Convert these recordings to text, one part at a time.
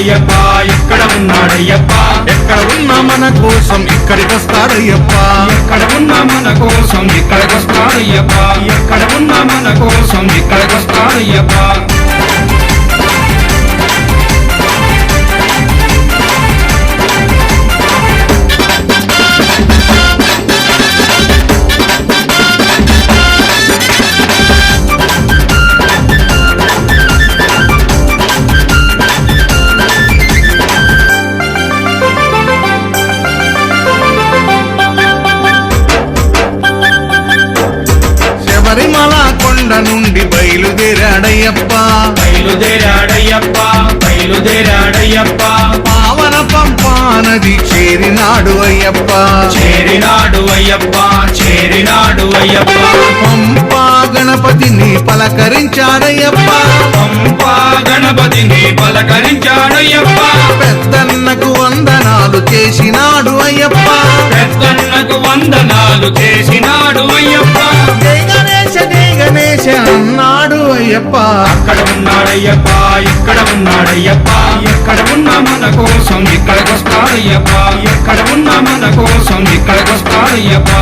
ఉన్నాడయ్యప్ప ఇక్కడ ఉన్నాడయ్యప్ప ఎక్కడ ఉన్నా మన కోసం ఇక్కడికి వస్తాడయ్యప్ప ఎక్కడ ఉన్నా మన కోసం ఇక్కడికి వస్తాడయ్యప్ప ఎక్కడ ఉన్నా మన కోసం ఇక్కడికి వస్తాడయ్యప్ప శబరిమల కొండ నుండి బయలుదేరాడయ్యప్ప బయలుదేరాడయ్యప్ప బయలుదేరాడయ్యప్ప పావన పంపా నది చేరినాడు అయ్యప్ప చేరినాడు అయ్యప్ప చేరినాడు అయ్యప్ప పంపా గణపతిని పలకరించాడయ్యప్ప పంపా గణపతిని పలకరించాడయ్యప్ప పెద్దన్నకు వందనాలు చేసినాడు అయ్యప్ప పెద్దన్నకు వందనాలు చేసినాడు అయ్యప్ప జై గణేశ జై గణేశ అన్నాడు అయ్యప్ప అక్కడ ఉన్నాడయ్యప్ప ఇక్కడ ఉన్నాడయ్యప్ప ఎక్కడ ఉన్నా మన కోసం ఇక్కడికి వస్తాడయ్యప్ప ఎక్కడ ఉన్నా మన కోసం ఇక్కడికి వస్తాడయ్యప్ప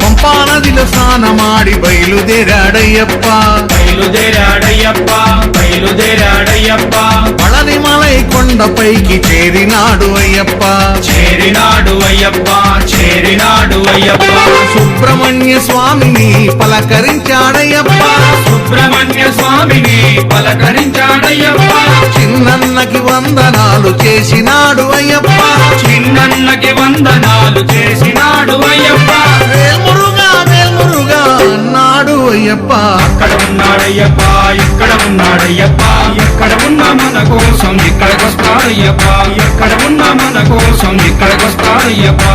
పంపానదిలో స్నానమాడి బయలుదేరాడయ్యప్ప బయలుదేరాడయ్యప్ప బయలుదేరాడయ్యప్ప పళనిమలై కొండపైకి చేరినాడు అయ్యప్ప చేరినాడు అయ్యప్ప చేరినాడు అయ్యప్ప సుబ్రహ్మణ్య స్వామిని పలకరించాడయ్యప్ప సుబ్రహ్మణ్య స్వామిని పలకరించాడయ్యప్ప చిన్నన్నకి వందనాలు చేసినాడు అయ్యప్ప చిన్నన్నకి వందనాలు చేసినాడు అయ్యప్ప వేల్మురుగా అన్నాడు అయ్యప్ప అక్కడ ఉన్నాడయ్యప్ప ఇక్కడ ఉన్నాడయ్యప్ప ఎక్కడ ఉన్నా మన కోసం ఇక్కడికి వస్తాడయ్యప్ప ఎక్కడ ఉన్నా మన కోసం ఇక్కడికి వస్తాడయ్యప్ప